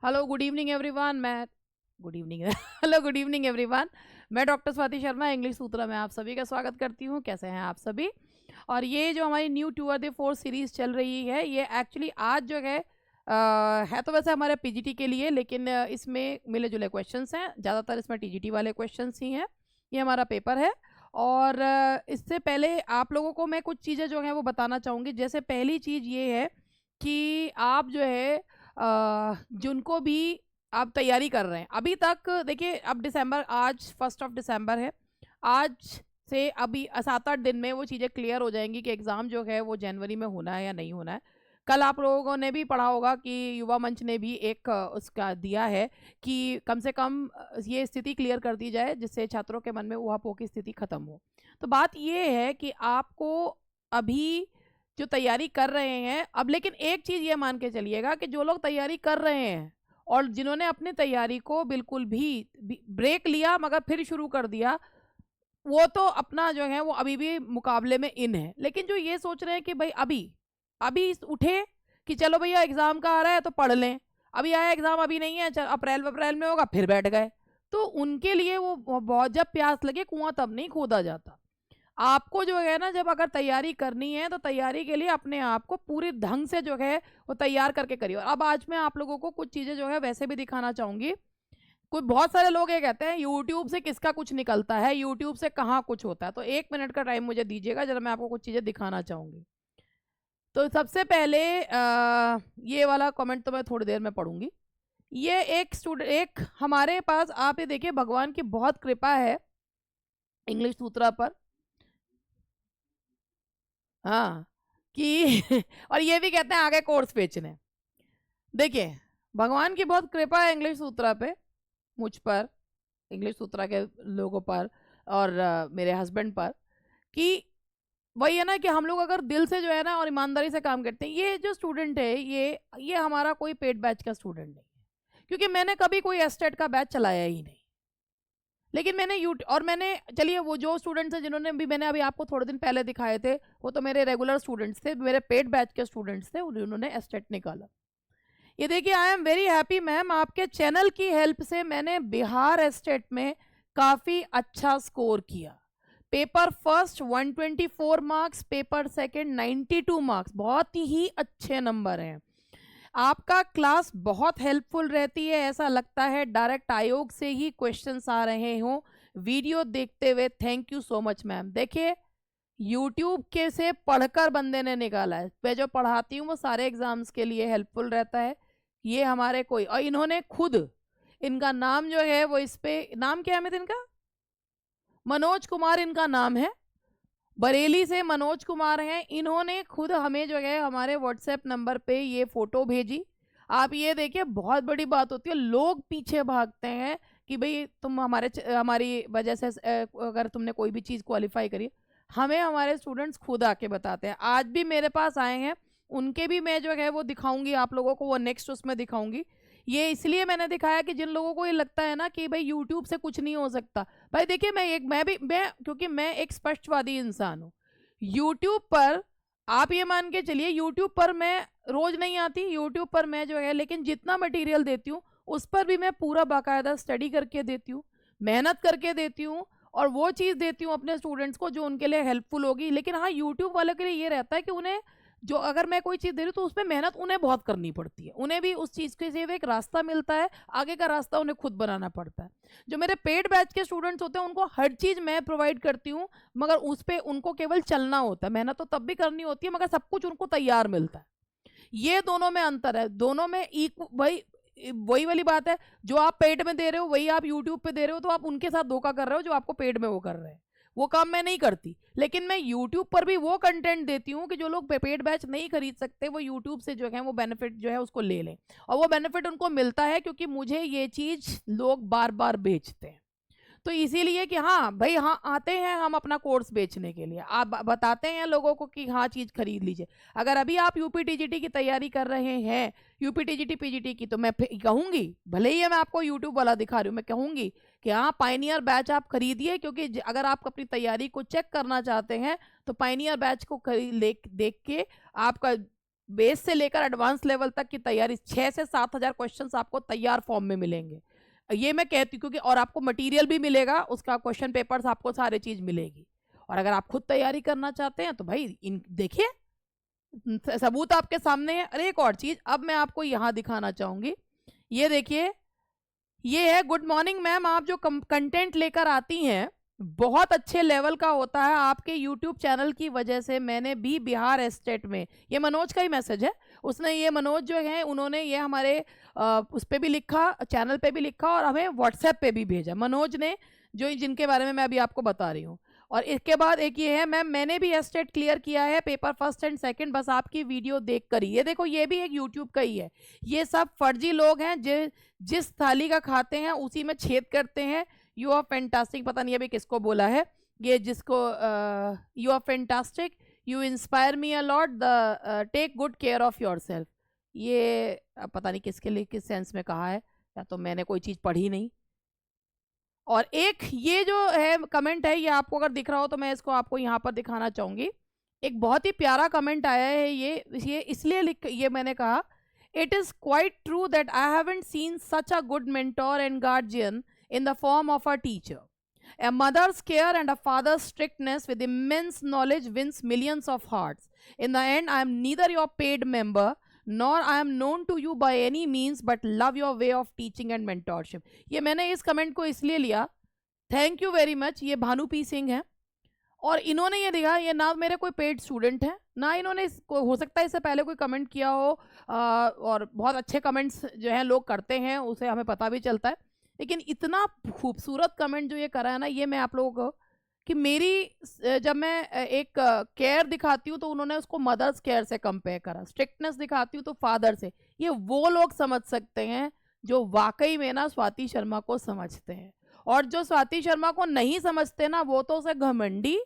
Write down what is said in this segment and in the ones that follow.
Hello good evening everyone. मैं good evening hello good evening everyone. मैं doctor Swati Sharma English Sutra में आप सभी का स्वागत करती हूँ। कैसे हैं आप सभी? और ये जो हमारी new tour the four series चल रही है, ये एक्चुअली आज जो है तो वैसे हमारे पीजीटी के लिए, लेकिन इसमें मिले जुले क्वेश्चंस हैं, ज़्यादातर इसमें टीजीटी वाले क्वेश्चंस ही हैं। ये हमारा पेपर है। और इससे पहले आप लोगों को मैं कुछ चीज़ें जो हैं वो बताना चाहूँगी। जैसे पहली चीज़ ये है कि आप जो है जिनको भी आप तैयारी कर रहे हैं अभी तक, देखिए अब दिसंबर, आज 1 दिसंबर है। आज से अभी 7-8 दिन में वो चीज़ें क्लियर हो जाएंगी कि एग्ज़ाम जो है वो जनवरी में होना है या नहीं होना है। कल आप लोगों ने भी पढ़ा होगा कि युवा मंच ने भी एक उसका दिया है कि कम से कम ये स्थिति क्लियर कर दी जाए जिससे छात्रों के मन में ऊहापोह की स्थिति खत्म हो। तो बात ये है कि आपको अभी जो तैयारी कर रहे हैं अब, लेकिन एक चीज़ ये मान के चलिएगा कि जो लोग तैयारी कर रहे हैं और जिन्होंने अपनी तैयारी को बिल्कुल भी ब्रेक लिया मगर फिर शुरू कर दिया, वो तो अपना जो है वो अभी भी मुकाबले में इन है। लेकिन जो ये सोच रहे हैं कि भाई अभी अभी उठे कि चलो भैया एग्ज़ाम का आ रहा है तो पढ़ लें, अभी आया एग्ज़ाम, अभी नहीं है, अप्रैल अप्रैल में होगा, फिर बैठ गए, तो उनके लिए वो बहुत, जब प्यास लगे कुआं तब नहीं खोदा जाता। आपको जो है ना, जब अगर तैयारी करनी है तो तैयारी के लिए अपने आप को पूरे ढंग से जो है वो तैयार करके करिए। और अब आज मैं आप लोगों को कुछ चीज़ें जो है वैसे भी दिखाना चाहूँगी। कोई बहुत सारे लोग ये कहते हैं यूट्यूब से किसका कुछ निकलता है, यूट्यूब से कहाँ कुछ होता है। तो 1 मिनट का टाइम मुझे दीजिएगा, जरा मैं आपको कुछ चीज़ें दिखाना चाहूँगी। तो सबसे पहले ये वाला कमेंट तो मैं थोड़ी देर में पढ़ूंगी। ये एक स्टूडेंट, एक हमारे पास, आप ये देखिए, भगवान की बहुत कृपा है इंग्लिश सूत्रा पर। हाँ कि और ये भी कहते हैं आगे कोर्स बेचने। देखिए, भगवान की बहुत कृपा है इंग्लिश सूत्रा पे, मुझ पर, इंग्लिश सूत्रा के लोगों पर, और मेरे हस्बैंड पर, कि वही है ना कि हम लोग अगर दिल से जो है ना और ईमानदारी से काम करते हैं। ये जो स्टूडेंट है, ये हमारा कोई पेड बैच का स्टूडेंट नहीं है, क्योंकि मैंने कभी कोई एस्टेट का बैच चलाया ही नहीं। लेकिन मैंने और मैंने, चलिए, वो जो स्टूडेंट्स हैं जिन्होंने भी मैंने अभी आपको थोड़े दिन पहले दिखाए थे, वो तो मेरे रेगुलर स्टूडेंट्स थे, मेरे पेड बैच के स्टूडेंट्स थे, उन्होंने एस्टेट निकाला। ये देखिए, I am very happy ma'am, आपके चैनल की हेल्प से मैंने बिहार एस्टेट में काफ़ी अच्छा स्कोर किया। Paper first 124 marks, paper second 92 marks, बहुत ही अच्छे नंबर हैं। आपका क्लास बहुत हेल्पफुल रहती है, ऐसा लगता है डायरेक्ट आयोग से ही क्वेश्चंस आ रहे हों वीडियो देखते हुए। Thank you so much ma'am. देखिए, यूट्यूब के से पढ़कर बंदे ने निकाला है। मैं जो पढ़ाती हूँ वो सारे एग्जाम्स के लिए हेल्पफुल रहता है। ये हमारे कोई, और इन्होंने खुद, इनका नाम जो है वो, इस पे नाम क्या है मित्र इनका, मनोज कुमार इनका नाम है, बरेली से मनोज कुमार हैं। इन्होंने खुद हमें जो है हमारे व्हाट्सएप नंबर पे ये फ़ोटो भेजी। आप ये देखिए, बहुत बड़ी बात होती है, लोग पीछे भागते हैं कि भाई तुम हमारी वजह से अगर तुमने कोई भी चीज़ क्वालिफाई करी। हमें हमारे स्टूडेंट्स खुद आके बताते हैं। आज भी मेरे पास आए हैं, उनके भी मैं जो है वो दिखाऊंगी आप लोगों को, वो नेक्स्ट उसमें दिखाऊंगी। ये इसलिए मैंने दिखाया कि जिन लोगों को ये लगता है ना कि भाई यूट्यूब से कुछ नहीं हो सकता, भाई देखिए, मैं क्योंकि मैं एक स्पष्टवादी इंसान हूँ। यूट्यूब पर आप ये मान के चलिए, यूट्यूब पर मैं रोज नहीं आती, यूट्यूब पर मैं जो है, लेकिन जितना मटेरियल देती हूँ उस पर भी मैं पूरा बाकायदा स्टडी करके देती हूँ, मेहनत करके देती हूँ, और वो चीज़ देती हूँ अपने स्टूडेंट्स को जो उनके लिए हेल्पफुल होगी। लेकिन हाँ, यूट्यूब वालों के लिए ये रहता है कि उन्हें, जो अगर मैं कोई चीज़ दे रही हूँ तो उसमें मेहनत उन्हें बहुत करनी पड़ती है, उन्हें भी उस चीज़ के से एक रास्ता मिलता है, आगे का रास्ता उन्हें खुद बनाना पड़ता है। जो मेरे पेड बैच के स्टूडेंट्स होते हैं उनको हर चीज़ मैं प्रोवाइड करती हूँ, मगर उस पर उनको केवल चलना होता है, मेहनत तो तब भी करनी होती है, मगर सब कुछ उनको तैयार मिलता है। ये दोनों में अंतर है, दोनों में भाई वही वाली बात है, जो आप पेड में दे रहे हो वही आप यूट्यूब पे दे रहे हो, तो आप उनके साथ धोखा कर रहे हो जो आपको पेड में वो कर रहे हैं। वो काम मैं नहीं करती, लेकिन मैं यूट्यूब पर भी वो कंटेंट देती हूँ कि जो लोग पेड बैच नहीं खरीद सकते वो यूट्यूब से जो है वो बेनिफिट जो है उसको ले लें। और वो बेनिफिट उनको मिलता है क्योंकि मुझे ये चीज़ लोग बार बार बेचते हैं। तो इसीलिए कि हाँ भाई, हाँ आते हैं हम अपना कोर्स बेचने के लिए, आप बताते हैं लोगों को कि हाँ चीज़ खरीद लीजिए। अगर अभी आप यूपी टीजीटी की तैयारी कर रहे हैं, यूपी टीजीटी पीजीटी की, तो मैं कहूँगी, भले ही मैं आपको यूट्यूब वाला दिखा रही हूँ, मैं कहूँगी कि हाँ पाइनियर बैच आप खरीदिए, क्योंकि अगर आप अपनी तैयारी को चेक करना चाहते हैं तो पाइनियर बैच को खरीद देख के आपका बेस से लेकर एडवांस लेवल तक की तैयारी 6 से 7 हज़ार क्वेश्चन आपको तैयार फॉर्म में मिलेंगे, ये मैं कहती हूँ, क्योंकि और आपको मटेरियल भी मिलेगा, उसका क्वेश्चन पेपर्स आपको सारे चीज मिलेगी। और अगर आप खुद तैयारी करना चाहते हैं तो भाई इन देखिए सबूत आपके सामने है। अरे एक और चीज अब मैं आपको यहाँ दिखाना चाहूंगी, ये देखिए, ये है गुड मॉर्निंग मैम, आप जो कंटेंट लेकर आती हैं बहुत अच्छे लेवल का होता है, आपके यूट्यूब चैनल की वजह से मैंने भी बिहार स्टेट में, ये मनोज का ही मैसेज है, उसने ये मनोज जो है उन्होंने ये हमारे उस पर भी लिखा, चैनल पे भी लिखा और हमें व्हाट्सएप पे भी भेजा, मनोज ने, जो जिनके बारे में मैं अभी आपको बता रही हूँ। और इसके बाद एक ये है मैम, मैंने भी एस्टेट क्लियर किया है, पेपर फर्स्ट एंड सेकंड, बस आपकी वीडियो देख कर ही। ये देखो ये भी एक यूट्यूब का ही है, ये सब फर्जी लोग हैं जिस थाली का खाते हैं उसी में छेद करते हैं। यू आर फैंटास्टिक, पता नहीं अभी किसको बोला है ये, जिसको you are fantastic, you inspire me a lot, the take good care of your self, ये पता नहीं किसके लिए किस सेंस में कहा है, या तो मैंने कोई चीज़ पढ़ी नहीं। और एक ये जो है कमेंट है, ये आपको अगर दिख रहा हो तो मैं इसको आपको यहाँ पर दिखाना चाहूँगी, एक बहुत ही प्यारा कमेंट आया है, ये इसलिए लिख, ये मैंने कहा, it is quite true that I haven't seen such a good mentor and guardian in the form of a teacher. A mother's care and a father's strictness with immense knowledge wins millions of hearts. In the end, I am neither your paid member nor I am known to you by any means, but love your way of teaching and mentorship. ये मैंने इस comment को इसलिए लिया, thank you very much, ये Bhanu P Singh है, और इन्होंने ये दिखा, ये ना मेरे कोई पेड स्टूडेंट है, ना इन्होंने हो सकता है इससे पहले कोई कमेंट किया हो, और बहुत अच्छे कमेंट्स जो है लोग करते हैं, उसे हमें पता भी चलता है, लेकिन इतना खूबसूरत कमेंट जो ये करा है ना, ये मैं आप लोगों को, कि मेरी जब मैं एक केयर दिखाती हूँ तो उन्होंने उसको मदर्स केयर से कंपेयर करा, स्ट्रिक्टनेस दिखाती हूँ तो फादर से, ये वो लोग समझ सकते हैं जो वाकई में ना स्वाति शर्मा को समझते हैं, और जो स्वाति शर्मा को नहीं समझते ना वो तो उसे घमंडी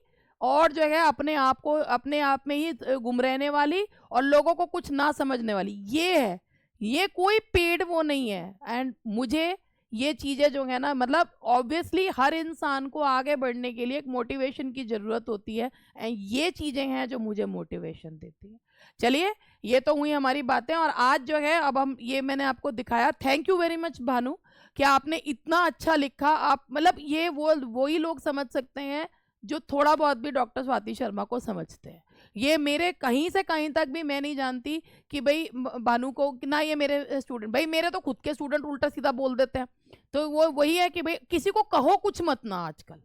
और जो है अपने आप में ही गुम रहने वाली और लोगों को कुछ ना समझने वाली, ये है, ये कोई पेड वो नहीं है। एंड मुझे ये चीज़ें जो है ना, मतलब ऑब्वियसली हर इंसान को आगे बढ़ने के लिए एक मोटिवेशन की ज़रूरत होती है, एंड ये चीज़ें हैं जो मुझे मोटिवेशन देती हैं। चलिए ये तो हुई हमारी बातें, और आज जो है अब हम, ये मैंने आपको दिखाया, thank you very much Bhanu कि आपने इतना अच्छा लिखा, आप मतलब ये वही लोग समझ सकते हैं जो थोड़ा बहुत भी डॉक्टर स्वाति शर्मा को समझते हैं। ये मेरे कहीं से कहीं तक भी मैं नहीं जानती कि भाई भानु को ना, ये मेरे स्टूडेंट, भाई मेरे तो खुद के स्टूडेंट उल्टा सीधा बोल देते हैं, तो वो वही है कि भाई किसी को कहो कुछ मत ना, आजकल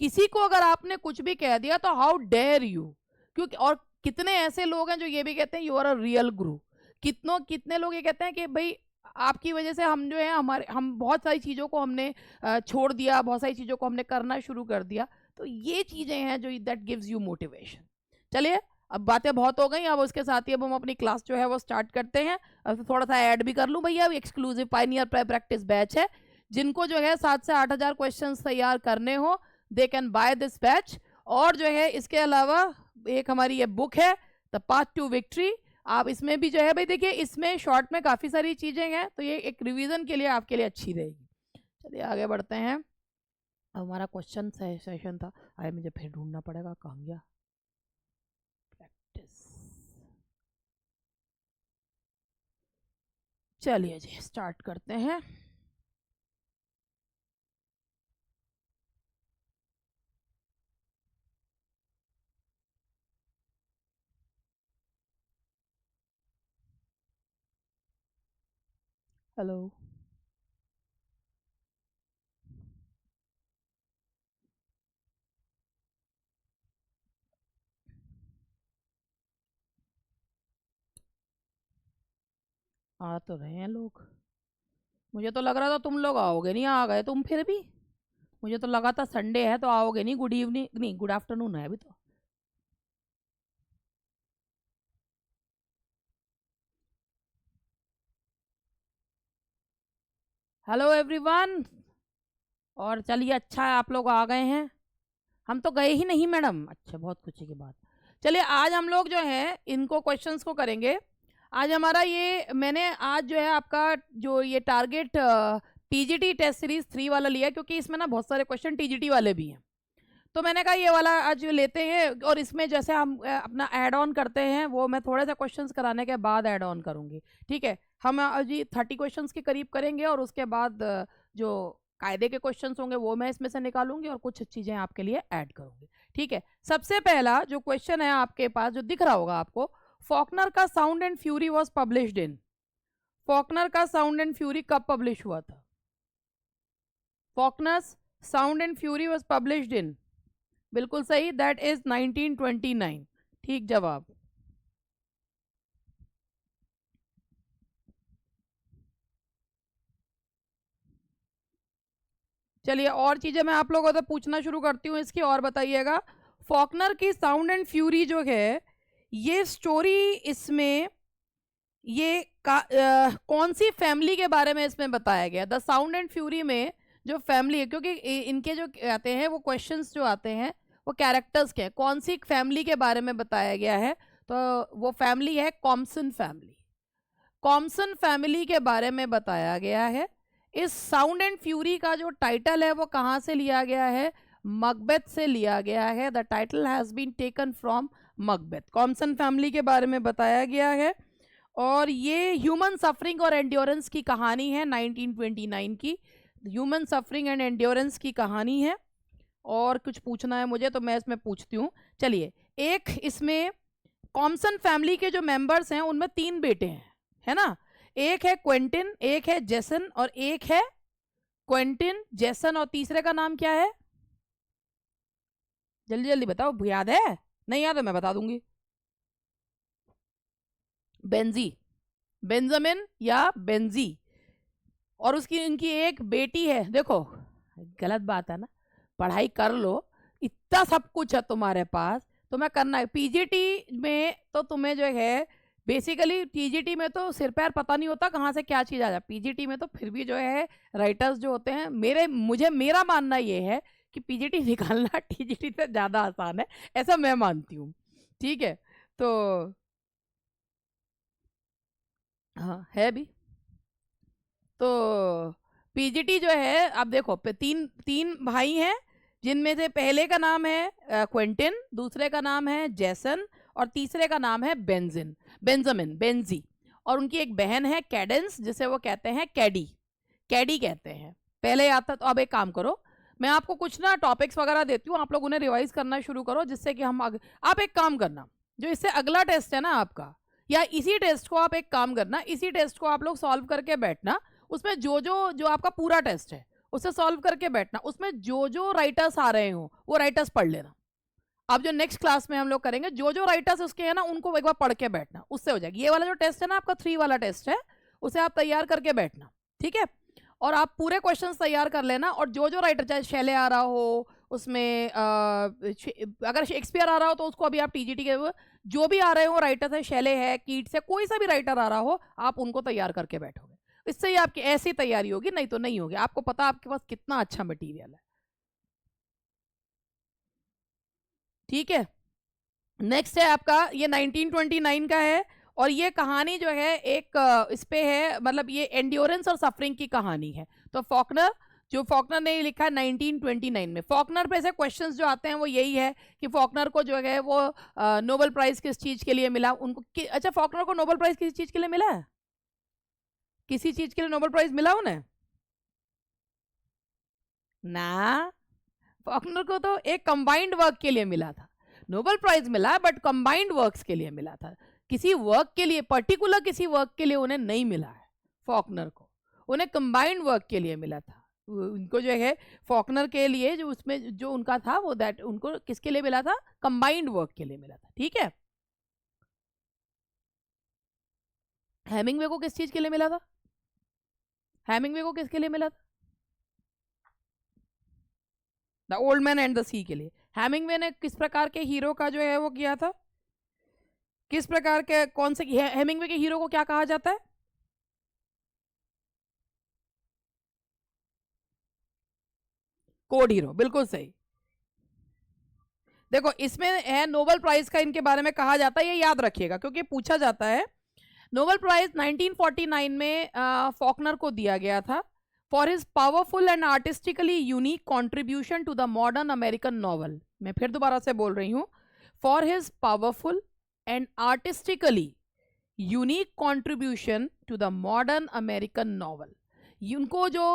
किसी को अगर आपने कुछ भी कह दिया तो हाउ डेयर यू, क्योंकि और कितने ऐसे लोग हैं जो ये भी कहते हैं यू आर अ रियल गुरु, कितने लोग ये कहते हैं कि भाई आपकी वजह से हम जो है हम बहुत सारी चीज़ों को हमने छोड़ दिया, बहुत सारी चीज़ों को हमने करना शुरू कर दिया, तो ये चीज़ें हैं जो दैट गिव्स यू मोटिवेशन। चलिए अब बातें बहुत हो गई, अब उसके साथ ही अब हम अपनी क्लास जो है वो स्टार्ट करते हैं। अब थोड़ा सा ऐड भी कर लूँ भैया, एक्सक्लूसिव पायनियर प्रैक्टिस बैच है, जिनको जो है 7 से 8 हज़ार क्वेश्चन तैयार करने हो they can by this batch. और जो है इसके अलावा एक हमारी ये बुक है द पाथ टू विक्ट्री, आप इसमें भी जो है भाई देखिए, इसमें शॉर्ट में काफ़ी सारी चीज़ें हैं, तो ये एक रिवीजन के लिए आपके लिए अच्छी रहेगी। चलिए आगे बढ़ते हैं। अब हमारा क्वेश्चन सेशन था, अरे मुझे फिर ढूंढना पड़ेगा, कहाँ गया प्रैक्टिस। चलिए जी स्टार्ट करते हैं। हेलो, आ तो रहे हैं लोग, मुझे तो लग रहा था तुम लोग आओगे नहीं, आ गए तुम फिर भी, मुझे तो लगा था संडे है तो आओगे नहीं, गुड इवनिंग नहीं गुड आफ्टरनून है अभी तो। हेलो एवरीवन, और चलिए अच्छा है आप लोग आ गए हैं, हम तो गए ही नहीं मैडम, अच्छा बहुत खुशी की बात। चलिए आज हम लोग जो है इनको क्वेश्चंस को करेंगे। आज हमारा ये मैंने आज जो है आपका जो ये टारगेट टीजीटी टेस्ट सीरीज 3 वाला लिया, क्योंकि इसमें ना बहुत सारे क्वेश्चन टीजीटी वाले भी हैं, तो मैंने कहा ये वाला आज लेते हैं, और इसमें जैसे हम अपना ऐड ऑन करते हैं वो मैं थोड़े से क्वेश्चंस कराने के बाद ऐड ऑन करूंगी, ठीक है। हम जी 30 क्वेश्चंस के करीब करेंगे, और उसके बाद जो कायदे के क्वेश्चंस होंगे वो मैं इसमें से निकालूंगी और कुछ चीज़ें आपके लिए ऐड करूंगी, ठीक है। सबसे पहला जो क्वेश्चन है आपके पास जो दिख रहा होगा आपको, फॉकनर का sound and fury was published in, Faulkner का साउंड एंड फ्यूरी कब पब्लिश हुआ था? Faulkner's sound and fury was published in, बिल्कुल सही, दैट इज 1929, ठीक जवाब। चलिए और चीजें मैं आप लोगों से पूछना शुरू करती हूँ इसकी, और बताइएगा। फॉकनर की साउंड एंड फ्यूरी जो है ये स्टोरी, इसमें ये कौन सी फैमिली के बारे में इसमें बताया गया? द साउंड एंड फ्यूरी में जो फैमिली है, क्योंकि इनके जो आते हैं वो क्वेश्चंस जो आते हैं वो कैरेक्टर्स के, कौन सी फैमिली के बारे में बताया गया है? तो वो फैमिली है कॉम्पसन फैमिली, कॉम्पसन फैमिली के बारे में बताया गया है। इस साउंड एंड फ्यूरी का जो टाइटल है वो कहाँ से लिया गया है? मकबेथ से लिया गया है। The title has been taken from Macbeth. Compson family के बारे में बताया गया है, और ये ह्यूमन सफरिंग और एंड्योरेंस की कहानी है, 1929 की ह्यूमन सफरिंग एंड एंड्योरेंस की कहानी है। और कुछ पूछना है मुझे तो मैं इसमें पूछती हूँ। चलिए, एक इसमें कॉम्पसन फैमिली के जो मेंबर्स हैं उनमें 3 बेटे हैं, है ना? एक है क्वेंटिन, एक है जेसन, और एक है क्वेंटिन, जेसन, और तीसरे का नाम क्या है? जल्दी जल्दी बताओ, याद है? नहीं याद है मैं बता दूंगी। बेंजी, बेंजामिन या बेंजी। और उसकी इनकी एक बेटी है। देखो गलत बात है ना, पढ़ाई कर लो, इतना सब कुछ है तुम्हारे पास, तुम्हें करना है। पीजीटी में तो तुम्हें जो है बेसिकली, टीजीटी में तो सिर पैर पता नहीं होता कहाँ से क्या चीज़ आ जाए, पीजीटी में तो फिर भी जो है राइटर्स जो होते हैं, मेरा मानना ये है कि पीजीटी निकालना टीजीटी से ज़्यादा आसान है, ऐसा मैं मानती हूँ, ठीक है। तो हाँ है भी। तो पीजीटी जो है, अब देखो तीन भाई हैं, जिनमें से पहले का नाम है क्वेंटिन, दूसरे का नाम है जेसन, और तीसरे का नाम है बेंजामिन, बेंजी। और उनकी एक बहन है कैडेंस, जिसे वो कहते हैं कैडी, कैडी कहते हैं। पहले आता। तो अब एक काम करो, मैं आपको कुछ ना टॉपिक्स वगैरह देती हूँ, आप लोग उन्हें रिवाइज करना शुरू करो, जिससे कि हम आप एक काम करना, जो इससे अगला टेस्ट है ना आपका, या इसी टेस्ट को आप एक काम करना, इसी टेस्ट को आप लोग सॉल्व करके बैठना। उसमें जो आपका पूरा टेस्ट है उसे सॉल्व करके बैठना, उसमें जो राइटर्स आ रहे हो वो राइटर्स पढ़ लेना। अब जो नेक्स्ट क्लास में हम लोग करेंगे, जो राइटर्स उसके हैं ना, उनको एक बार पढ़ के बैठना, उससे हो जाएगी। ये वाला जो टेस्ट है ना आपका 3 वाला टेस्ट है, उसे आप तैयार करके बैठना, ठीक है। और आप पूरे क्वेश्चंस तैयार कर लेना, और जो राइटर, चाहे शैले आ रहा हो उसमें, अगर शेक्सपियर आ रहा हो तो उसको अभी आप टीजीटी के जो भी आ रहे हो राइटर है, शैले है, कीट्स है, कोई सा भी राइटर आ रहा हो, आप उनको तैयार करके बैठोगे। इससे ही आपकी ऐसी तैयारी होगी, नहीं तो नहीं होगी। आपको पता आपके पास कितना अच्छा मटेरियल है, ठीक है। नेक्स्ट है आपका, ये 1929 का है, और ये कहानी जो है एक इस पे है, मतलब ये एंड्योरेंस और सफरिंग की कहानी है। तो फॉकनर ने लिखा है 1929 में। फॉकनर पे से क्वेश्चंस जो आते हैं वो यही है कि फॉकनर को जो है वो नोबेल प्राइज किस चीज के लिए मिला उनको। अच्छा, फॉकनर को नोबेल प्राइज किस चीज के लिए मिला है? किसी चीज के लिए नोबेल प्राइज मिला उन्हें ना? फॉकनर को तो एक कंबाइंड वर्क के लिए मिला था, नोबेल प्राइज मिला, बट कंबाइंड वर्क्स के लिए मिला था। किसी वर्क के लिए, पर्टिकुलर किसी वर्क के लिए उन्हें नहीं मिला है। फॉकनर को उन्हें कंबाइंड वर्क के लिए मिला था। उनको जो है फॉकनर के लिए जो उसमें जो उनका था वो दैट उनको किसके लिए मिला था? कंबाइंड वर्क के लिए मिला था, ठीक है। हेमिंगवे को किस चीज के लिए मिला था? हेमिंगवे को किसके लिए मिला था? The old man and the sea के लिए। हेमिंगवे ने किस प्रकार के हीरो का जो है वो किया था? किस प्रकार के, कौन से हेमिंगवे के हीरो को क्या कहा जाता है? कोड हीरो, बिल्कुल सही। देखो इसमें है नोबेल प्राइज का इनके बारे में कहा जाता है, ये याद रखिएगा क्योंकि पूछा जाता है। नोबेल प्राइज 1949 में फॉकनर को दिया गया था। For his powerful and artistically unique contribution to the modern American novel, मैं फिर दोबारा से बोल रही हूँ, for his powerful and artistically unique contribution to the modern American novel. उनको जो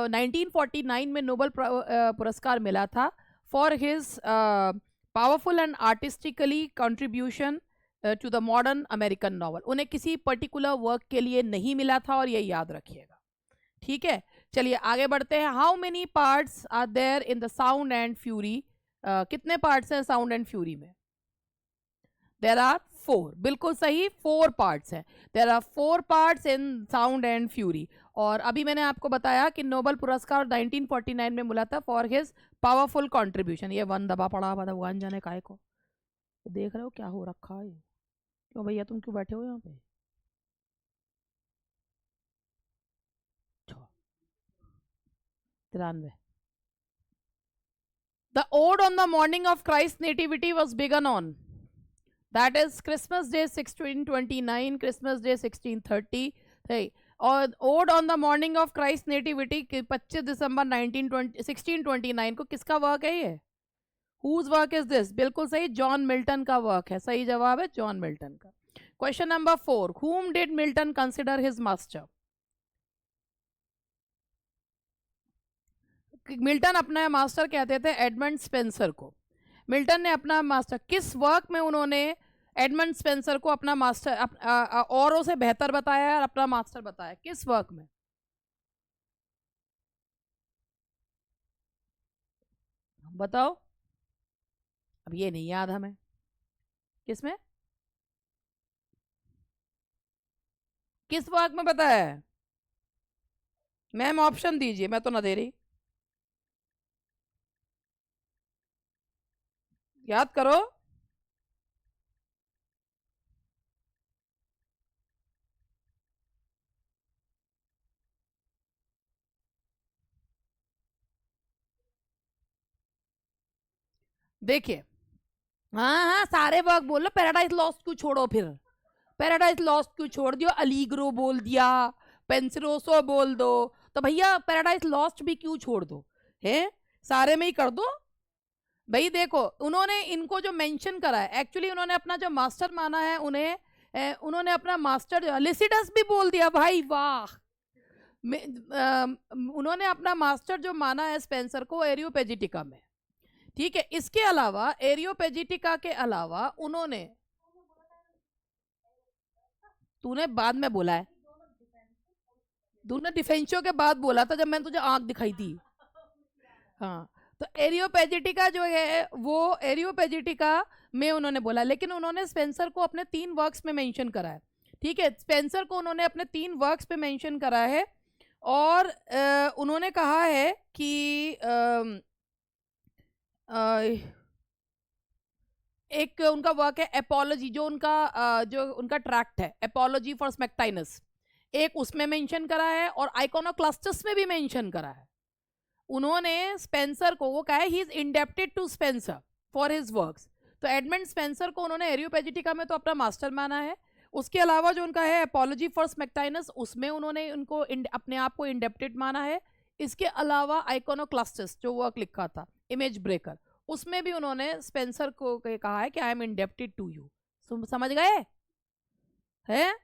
1949 में नोबेल पुरस्कार मिला था for his powerful and artistically contribution to the modern American novel, उन्हें किसी पर्टिकुलर वर्क के लिए नहीं मिला था, और ये याद रखिएगा, ठीक है। चलिए आगे बढ़ते हैं। How many parts are there in the sound and fury, कितने पार्ट्स हैं साउंड एंड फ्यूरी में? देयर आर 4, बिल्कुल सही, 4 पार्ट्स हैं। There are 4 parts in sound and fury. और अभी मैंने आपको बताया कि नोबेल पुरस्कार 1949 में मिला था फॉर हिज पावरफुल कंट्रीब्यूशन। ये वन दबा पड़ा भगवान जाने काय को, देख रहे हो क्या हो रखा है? क्यों भैया तुम क्यों बैठे हो यहाँ पे? 93। The ode on the morning of Christ's nativity was begun on, that is Christmas Day 1629, Christmas Day 1630, hey, और ode on the morning of Christ nativity 25 दिसंबर 1629 को किसका वर्क है ये? Whose work is this? बिल्कुल सही, जॉन मिल्टन का work है। सही जवाब है जॉन मिल्टन का। Question number 4, whom did Milton consider his master? Milton अपना मास्टर कहते थे एडमंड स्पेंसर को। मिल्टन ने अपना मास्टर किस वर्क में उन्होंने एडमंड स्पेंसर को अपना मास्टर औरों से बेहतर बताया और अपना मास्टर बताया? किस वर्क में? बताओ। अब ये नहीं याद हमें, किसमें, किस वर्क में बताया है? मैम ऑप्शन दीजिए, मैं तो ना दे रही, याद करो। देखिए, हाँ हाँ सारे वर्क बोल लो, पैराडाइज लॉस्ट क्यों छोड़ो फिर? पैराडाइज लॉस्ट क्यों छोड़ दियो? अलीग्रो बोल दिया, पेंसिरोसो बोल दो, तो भैया पैराडाइज लॉस्ट भी क्यों छोड़ दो? है सारे में ही कर दो भाई। देखो उन्होंने इनको जो मेंशन करा है, एक्चुअली उन्होंने अपना जो मास्टर माना है उन्हें, उन्होंने अपना मास्टर लिसिडस भी बोल दिया भाई, वाह। उन्होंने अपना मास्टर जो माना है स्पेंसर को एरियोपेजिटिका में, ठीक है। इसके अलावा एरियोपेजिटिका के अलावा उन्होंने, तूने बाद में बोला है, तूने डिफेंशो के बाद बोला था जब मैंने तुझे आंख दिखाई थी। हाँ, तो एरियोपेजिटिका जो है वो एरियोपेजिटिका में उन्होंने बोला, लेकिन उन्होंने स्पेंसर को अपने 3 वर्क्स में मेंशन करा है, ठीक है। स्पेंसर को उन्होंने अपने 3 वर्क्स पे मेंशन करा है, और उन्होंने कहा है कि एक उनका वर्क है एपोलॉजी, जो उनका ट्रैक्ट है एपोलॉजी फॉर स्मेक्टाइनस, एक उसमें मेंशन करा है, और आइकोनोक्लास्टस में भी मेंशन करा है। उन्होंने स्पेंसर को, वो कहा है he is indebted to Spenser for his works, तो एडमंड स्पेंसर को उन्होंने एरियोपेजिटिका में तो अपना मास्टर माना है। उसके अलावा जो उनका है एपोलॉजी फॉर स्मेक्टाइनस, उसमें उन्होंने उनको अपने आप को इंडेप्टेड माना है। इसके अलावा आइकोनोक्लास्टस जो वर्क लिखा था इमेज ब्रेकर, उसमें भी उन्होंने स्पेंसर को कहा है कि I am indebted to you. समझ गए हैं?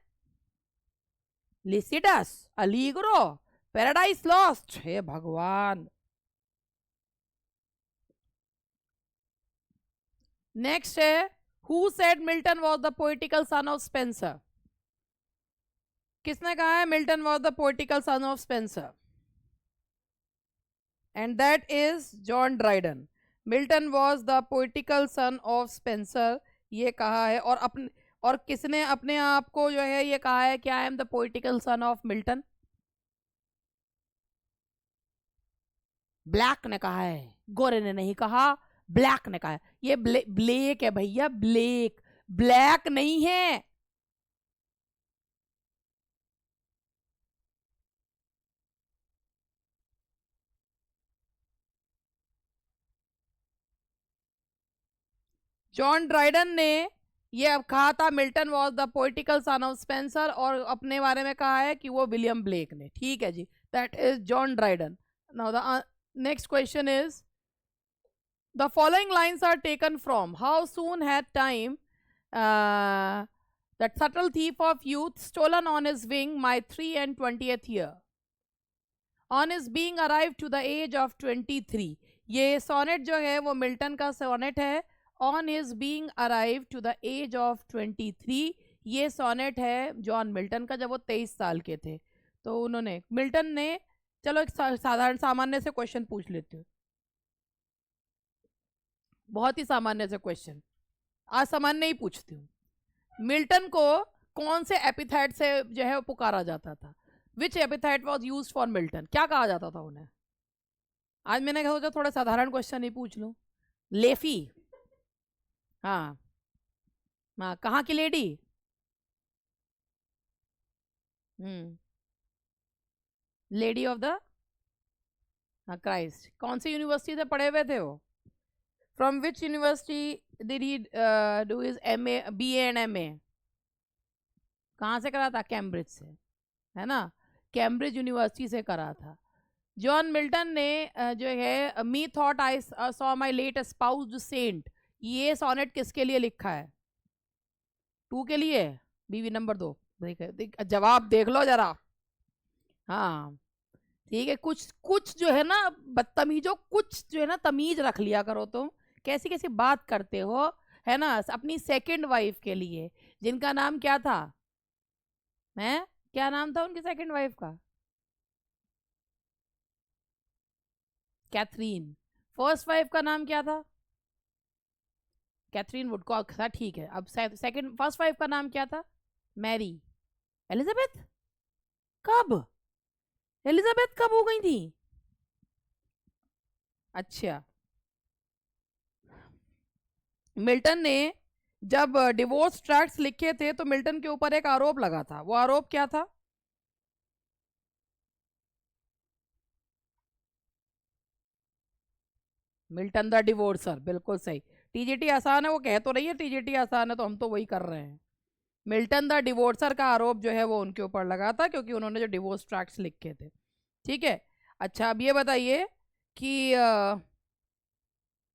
लिसिडस, अलीग्रो, पैराडाइज लॉस्ट, हे भगवान। नेक्स्ट है, who said Milton was the poetical son of Spenser? किसने कहा है Milton was the poetical son of Spenser? And that is John Dryden. Milton was the poetical son of Spenser, ये कहा है। और किसने अपने आप को जो है ये कहा है कि I am the poetical son of Milton? Black ने कहा है, गोरे ने नहीं कहा, ब्लैक ने कहा है। ये ब्लैक है भैया, ब्लैक, ब्लैक नहीं है। जॉन ड्राइडन ने ये अब कहा था Milton was the poetical son of Spencer, और अपने बारे में कहा है कि वो विलियम ब्लेक ने। ठीक है जी, That is John Dryden. Now the next question is, the following lines are taken from How Soon Had Time, that subtle thief of youth, stolen on his wing my 3 and 20th year, on his being arrived to the age of 23. ये sonnet जो है वो Milton का sonnet है. On his being arrive to the age of 23, ये sonnet है John Milton का जब वो 23 साल के थे. तो उन्होंने, मिल्टन ने, चलो एक साधारण सामान्य से क्वेश्चन पूछ लेते हो. बहुत ही सामान्य से क्वेश्चन, असामान्य ही पूछती हूँ. मिल्टन को कौन से एपिथेट से जो है पुकारा जाता था? Which epithet was use for Milton? क्या कहा जाता था उन्हें? आज मैंने सोचा थोड़ा साधारण क्वेश्चन ही पूछ लूं. लेफी. हाँ हाँ, कहाँ की lady? Lady of the Christ. कौन सी यूनिवर्सिटी से पढ़े हुए थे वो? From which university did he do his MA, BA and MA? कहाँ से करा था? कैम्ब्रिज से, है ना. कैम्ब्रिज यूनिवर्सिटी से करा था. जॉन मिल्टन ने जो है methought I saw my late espoused saint, ये सोनेट किसके लिए लिखा है? 2 के लिए, बीवी नंबर 2. जवाब देख लो जरा. हाँ ठीक है. कुछ जो है ना बदतमीजों, कुछ जो है ना तमीज रख लिया करो तुम. कैसी कैसी बात करते हो, है ना. अपनी सेकंड वाइफ के लिए, जिनका नाम क्या था? हैं, क्या नाम था उनकी सेकंड वाइफ का? कैथरीन. फर्स्ट वाइफ का नाम क्या था? कैथरीन वुडकॉक था. ठीक है. अब सेकंड, फर्स्ट वाइफ का नाम क्या था? मैरी. एलिजाबेथ. कब? एलिजाबेथ कब हो गई थी? अच्छा. मिल्टन ने जब डिवोर्स ट्रैक्ट्स लिखे थे तो मिल्टन के ऊपर एक आरोप लगा था. वो आरोप क्या था? Milton the divorcer. बिल्कुल सही. टीजीटी आसान है, वो कह तो रही है टीजीटी आसान है, तो हम तो वही कर रहे हैं. मिल्टन द डिवोर्सर का आरोप जो है वो उनके ऊपर लगा था, क्योंकि उन्होंने जो डिवोर्स ट्रैक्ट्स लिखे थे. ठीक है. अच्छा, अब ये बताइए कि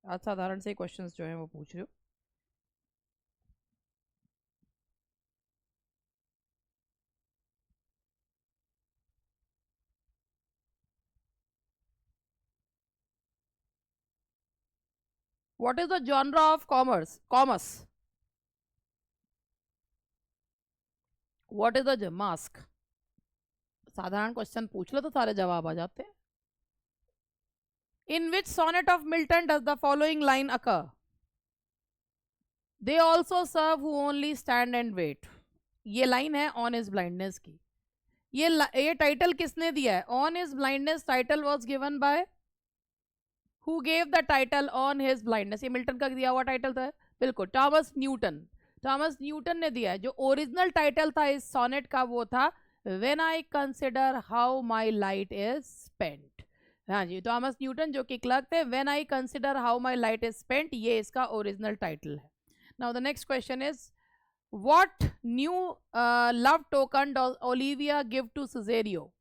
असाधारण से क्वेश्चंस जो है वो पूछ रहे हो. What is the genre of commerce? What is the mask? साधारण क्वेश्चन पूछ लो तो सारे जवाब आ जाते हैं. In which sonnet of Milton does the following line occur? They also serve who only stand and wait. ये लाइन है ऑन हिज ब्लाइंडनेस की. ये टाइटल किसने दिया है? On his blindness title was given by, who gave the title on his blindness? ये Milton का दिया हुआ टाइटल था. बिल्कुल, टॉमस न्यूटन. टॉमस न्यूटन ने दिया है. जो ओरिजिनल टाइटल था इस सोनेट का वो था when I consider how my light is spent. हाँ जी, टॉमस न्यूटन जो कि क्लर्क थे. When I consider how my light is spent, ये इसका ओरिजिनल टाइटल है. Now the next question is, what new love token does Olivia give to Cesario?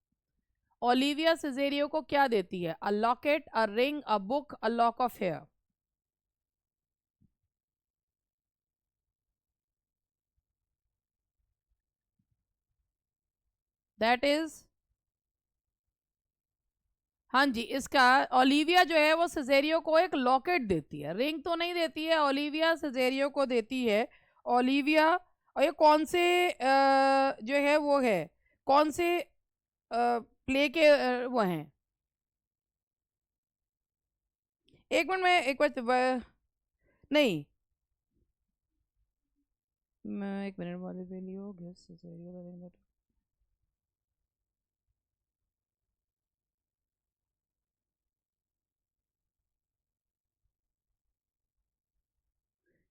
Olivia Cesario को क्या देती है? A locket, a ring, a book, a lock of hair. That is, हाँ जी, इसका ओलिविया जो है वो सिजेरियो को एक लॉकेट देती है. रिंग तो नहीं देती है, ओलिविया सिजेरियो को देती है. ओलिविया, और ये कौन से जो है वो है, कौन से प्ले के वो हैं? एक मिनट में एक बार, नहीं, मैं एक मिनट वाले पे लियो गेस सिजेरियो.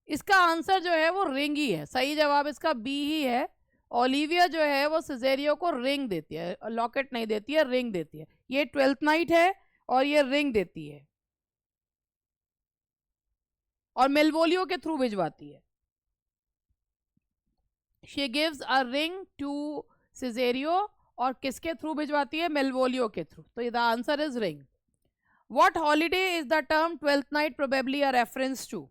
इसका आंसर जो है वो रिंग ही है. सही जवाब इसका बी ही है. ओलिविया जो है वो सिजेरियो को रिंग देती है, लॉकेट नहीं देती है, रिंग देती है. ये 12th नाइट है और ये रिंग देती है और मेलवोलियो के थ्रू भिजवाती है. She gives a ring to Cesario और किसके थ्रू भिजवाती है? मेलवोलियो के थ्रू। तो the answer is ring. What holiday is the term twelfth night probably a reference to?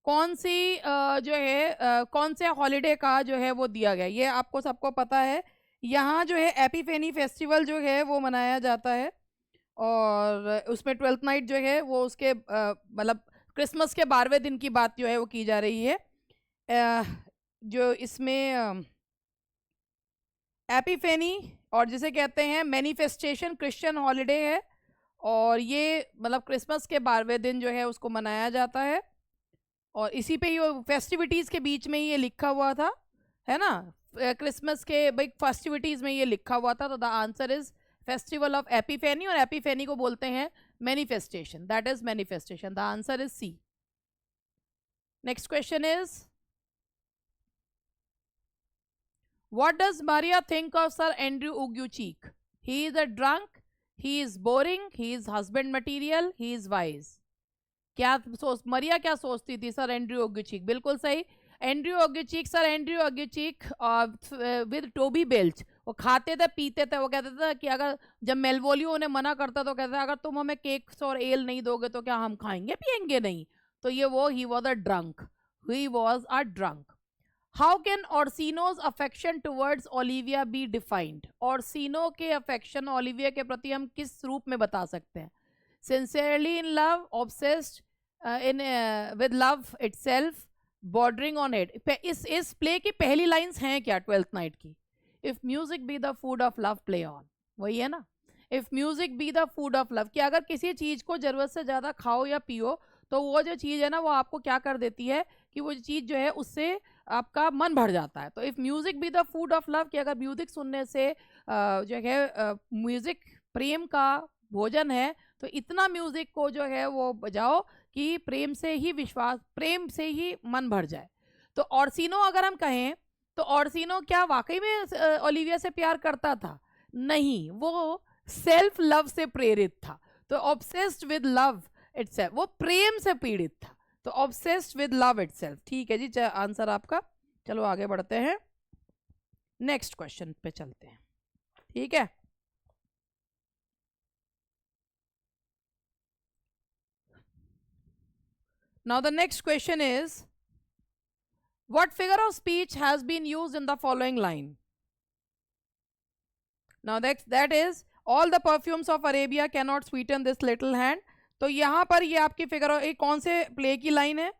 कौन सी जो है कौन से हॉलीडे का जो है वो दिया गया? ये आपको सबको पता है। यहाँ जो है एपिफेनी फेस्टिवल जो है वो मनाया जाता है, और उसमें ट्वेल्थ नाइट जो है वो उसके मतलब क्रिसमस के 12वें दिन की बात जो है वो की जा रही है। जो इसमें एपिफेनी और जिसे कहते हैं मैनिफेस्टेशन क्रिश्चियन हॉलीडे है, और ये मतलब क्रिसमस के 12वें दिन जो है उसको मनाया जाता है, और इसी पे ये फेस्टिविटीज़ के बीच में ये लिखा हुआ था, है ना? क्रिसमस के भाई फेस्टिविटीज़ में ये लिखा हुआ था। तो the answer is festival of epiphany, और एपिफेनी को बोलते हैं manifestation, that is manifestation. The answer is C. Next question is what does Maria think of sir Andrew Aguecheek? He is a drunk, he is boring, he is husband material, he is wise. क्या Maria क्या सोचती थी sir Andrew Aguecheek? बिल्कुल सही, Andrew Aguecheek. Sir Andrew Aguecheek with Toby Belch, वो खाते थे पीते थे। वो कहते थे कि अगर जब मेलवोलियो उन्हें मना करता तो कहते थे अगर तुम हमें केक्स और एल नहीं दोगे तो क्या हम खाएंगे पिएंगे नहीं? तो ये वो he was a drunk, he was a drunk. How can Orsino's affection towards Olivia be defined? Orsino के अफेक्शन ओलिविया के प्रति हम किस रूप में बता सकते हैं? Sincerely in love, obsessed with love itself, bordering on it. इस प्ले की पहली लाइंस हैं क्या ट्वेल्थ नाइट की? If music be the food of love, play on, वही है ना? If music be the food of love, कि अगर किसी चीज को जरूरत से ज्यादा खाओ या पियो तो वो जो चीज है ना वो आपको क्या कर देती है कि वो चीज जो है उससे आपका मन भर जाता है। तो if music be the food of love, कि अगर म्यूजिक सुनने से जो है म्यूजिक प्रेम का भोजन है, तो इतना म्यूजिक को जो है वो बजाओ कि प्रेम से ही विश्वास, प्रेम से ही मन भर जाए। तो ऑर्सिनो अगर हम कहें तो ऑर्सिनो क्या वाकई में ओलिविया से प्यार करता था? नहीं, वो सेल्फ लव से प्रेरित था। तो ऑब्सेस्ड विद लव इटसेल्फ, वो प्रेम से पीड़ित था। तो ऑब्सेस्ड विद लव इटसेल्फ। ठीक है जी, आंसर आपका। चलो आगे बढ़ते हैं, नेक्स्ट क्वेश्चन पे चलते हैं। ठीक है, now the next question is what figure of speech has been used in the following line? Now that is all the perfumes of Arabia cannot sweeten this little hand. तो यहां पर ये आपकी फिगर कौन से प्ले की line है?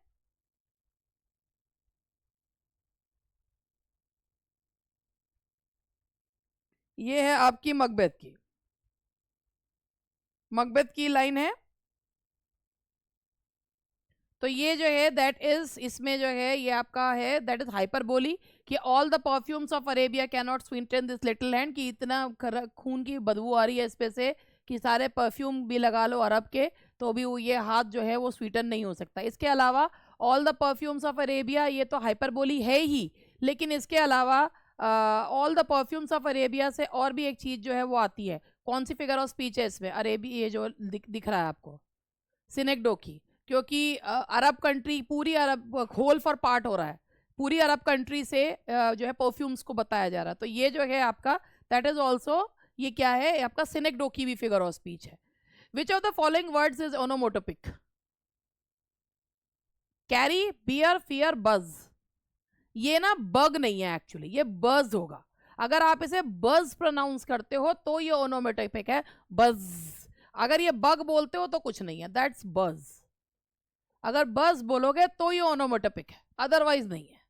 ये है आपकी मकबेथ की, मकबेथ की लाइन है। तो ये जो है दैट इज, इसमें जो है ये आपका है दैट इज हाइपरबोली, कि all the perfumes of Arabia can not Sutton this little hand, कि इतना खून की बदबू आ रही है इस पे से कि सारे परफ्यूम भी लगा लो अरब के तो भी वो ये हाथ जो है वो स्वीटन नहीं हो सकता। इसके अलावा all the perfumes of Arabia, ये तो हाइपरबोली है ही, लेकिन इसके अलावा all the perfumes of Arabia से और भी एक चीज जो है वो आती है। कौन सी फिगर ऑफ स्पीच है इसमें? अरेबी, ये जो दिख रहा है आपको, सिनेक्डोकी, क्योंकि अरब कंट्री, पूरी अरब होल फॉर पार्ट हो रहा है, पूरी अरब कंट्री से जो है परफ्यूम्स को बताया जा रहा है। तो ये जो है आपका दैट इज ऑल्सो, ये क्या है आपका सिनेक्डोकी भी फिगर ऑफ स्पीच है। Which of the following words is onomatopoeic? Carry, bear, fear, buzz. ये ना बग नहीं है एक्चुअली, ये बज होगा। अगर आप इसे बज प्रोनाउंस करते हो तो ये ओनोमोटोपिक है, बज। अगर ये बग बोलते हो तो कुछ नहीं है, दैट्स बज। अगर बज बोलोगे तो ये ओनोमोटोपिक है, अदरवाइज नहीं है।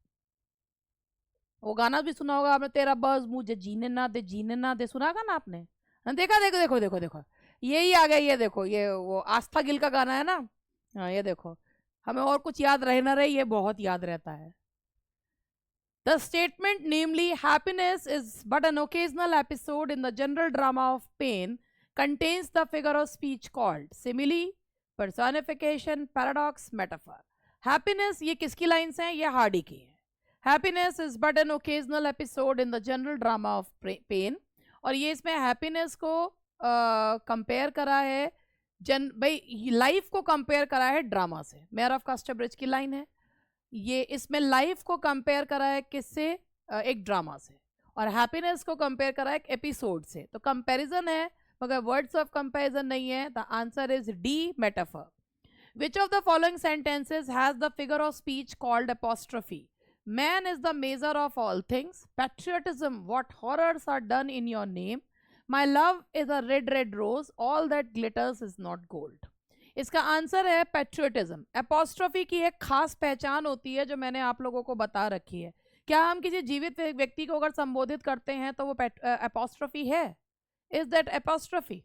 वो गाना भी सुना होगा आपने, तेरा बज मुझे जीने ना दे, जीने ना दे, सुना होगा ना आपने? देखा, देखो देखो देखो देखो, यही आ गया, ये देखो, ये वो आस्था गिल का गाना है ना। हाँ ये देखो, हमें और कुछ याद रहे ना रहे, ये बहुत याद रहता है। The statement, namely, happiness is but an occasional episode in the general drama of pain, contains the figure of speech called simile, personification, paradox, metaphor. Happiness, ये किसकी लाइन्स हैं? ये हार्डी की है। Happiness is but an occasional episode in the general drama of pain, और ये इसमें happiness को कंपेयर करा है भाई लाइफ को कंपेयर करा है ड्रामा से। मेयर ऑफ कास्टरब्रिज की लाइन है ये, इसमें लाइफ को कंपेयर करा है किससे? एक ड्रामा से। और हैप्पीनेस को कंपेयर करा एक एपिसोड से, तो कंपैरिजन है मगर वर्ड्स ऑफ कंपैरिजन नहीं है। The answer is D, metaphor. Which of the following sentences has the figure of speech called apostrophe? Man is the measure of all things. Patriotism, what horrors are done in your name? My love is a red, red rose. All that glitters is not gold. इसका answer है patriotism. Apostrophe की एक खास पहचान होती है जो मैंने आप लोगों को बता रखी है। क्या हम किसी जीवित व्यक्ति को अगर संबोधित करते हैं तो वो एपोस्ट्रोफी है? Is that apostrophe?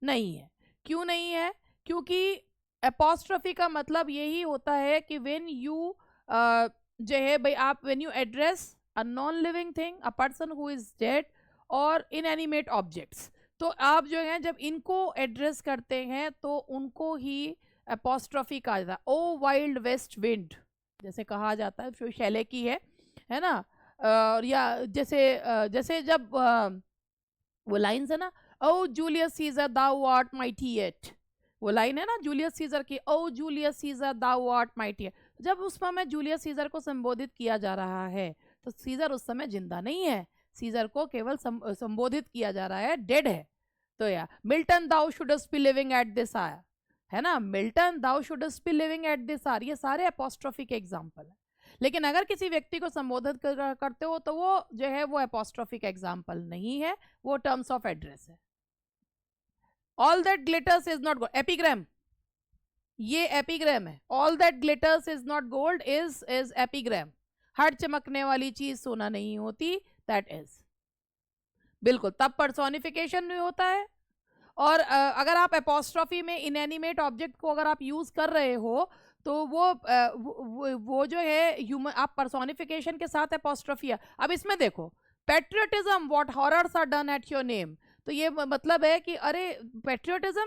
नहीं है। क्यों नहीं है? क्योंकि एपोस्ट्रोफी का मतलब यही होता है कि व्हेन यू जो है भाई आप when you address a non living thing, a person who is dead और इनएनिमेट ऑब्जेक्ट्स, तो आप जो है जब इनको एड्रेस करते हैं तो उनको ही एपोस्ट्रोफी कहा जाता है। ओ वाइल्ड वेस्ट विंड जैसे कहा जाता है, जो शैले की है ना, या जैसे जब वो लाइन्स है ना, O Julius Caesar thou art mighty yet, वो लाइन है ना जूलियस सीजर की, O Julius Caesar thou art mighty. जब उस समय जूलियस सीजर को संबोधित किया जा रहा है तो सीजर उस समय जिंदा नहीं है, सीजर को केवल संबोधित किया जा रहा है, डेड है। तो या Milton thou shouldst be living at this hour, है ना, Milton thou shouldst be living at this hour, ये सारे एपोस्ट्रोफी के एग्जाम्पल है। लेकिन अगर किसी व्यक्ति को संबोधित करते हो तो वो जो है वो एपोस्ट्रोफी का एग्जाम्पल नहीं है, वो टर्म्स ऑफ एड्रेस है। All that glitters is not gold, epigram, ये एपिग्राम है। All that glitters is not gold is epigram. हर चमकने वाली चीज सोना नहीं होती, that is। बिल्कुल, तब पर्सोनिफिकेशन भी होता है। और अगर आप एपोस्ट्रोफी में इनएनिमेट ऑब्जेक्ट को अगर आप यूज कर रहे हो तो वो जो है ह्यूमन, आप पर्सोनिफिकेशन के साथ एपोस्ट्रोफी है। अब इसमें देखो, patriotism, what horrors are done at your name, तो ये मतलब है कि अरे पेट्रियटिज्म,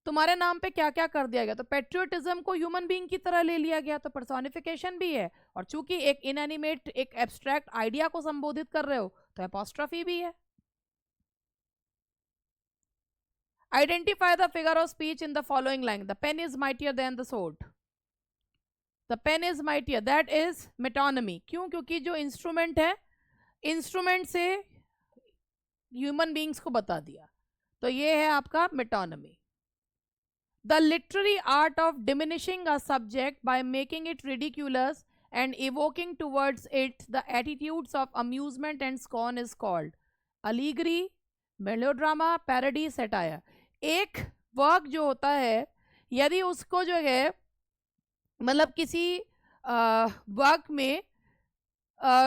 तुम्हारे नाम पे क्या क्या कर दिया गया। तो पेट्रियटिज्म को ह्यूमन बीइंग की तरह ले लिया गया, तो पर्सोनिफिकेशन भी है। और चूंकि एक इनएनिमेट, एक एब्स्ट्रैक्ट आइडिया को संबोधित कर रहे हो तो एपोस्ट्रोफी भी है। Identify the figure of speech in the following line. The pen is mightier than the sword. The pen is mightier, that is metonymy. क्यों? क्योंकि जो इंस्ट्रूमेंट है, इंस्ट्रूमेंट से ह्यूमन बींग्स को बता दिया, तो ये है आपका metonymy. The literary art of diminishing a subject by making it ridiculous and evoking towards it the attitudes of amusement and scorn is called allegory, melodrama, parody, satire. एक work जो होता है, यदि उसको जो है मतलब किसी वर्क में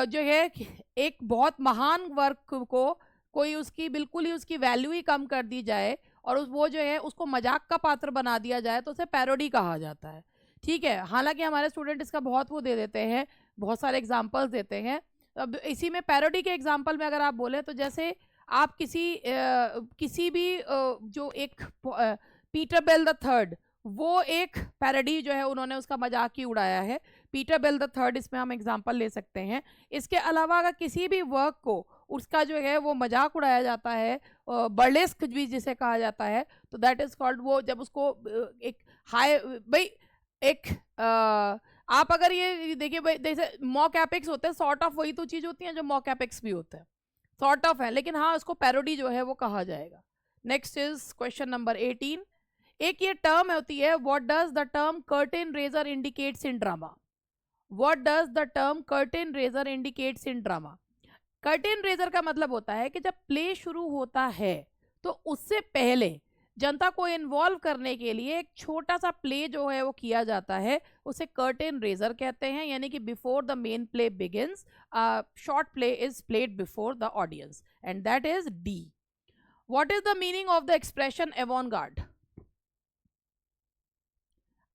जो है एक बहुत महान वर्क को कोई उसकी बिल्कुल ही उसकी वैल्यू ही कम कर दी जाए और वो जो है उसको मजाक का पात्र बना दिया जाए तो उसे पैरोडी कहा जाता है। ठीक है, हालांकि हमारे स्टूडेंट इसका बहुत वो दे देते हैं, बहुत सारे एग्जांपल्स देते हैं। अब इसी में पैरोडी के एग्जांपल में अगर आप बोले तो जैसे आप किसी भी जो एक पीटर बेल द थर्ड, वो एक पैरोडी जो है उन्होंने उसका मजाक ही उड़ाया है। पीटर बेल द थर्ड इसमें हम एग्जांपल ले सकते हैं। इसके अलावा अगर किसी भी वर्क को उसका जो है वो मजाक उड़ाया जाता है, बर्लेस्क भी जिसे कहा जाता है, तो दैट इज कॉल्ड, वो जब उसको एक हाई भाई एक आप अगर ये देखिए भाई, जैसे मॉक एपिक्स होते हैं, सॉर्ट ऑफ वही तो चीज होती है जो मॉक एपिक्स भी होते हैं, सॉर्ट ऑफ है, लेकिन हाँ उसको पैरोडी जो है वो कहा जाएगा। Next is question number 18। एक ये टर्म होती है, what does the term curtain raiser indicates in drama. What does the term curtain raiser indicates in drama. Curtain raiser का मतलब होता है कि जब प्ले शुरू होता है तो उससे पहले जनता को इन्वॉल्व करने के लिए एक छोटा सा प्ले जो है वो किया जाता है, उसे कर्टेन रेजर कहते हैं। यानी कि before the main play begins, short play is played before the audience, and that is D. What is the meaning of the expression avant garde?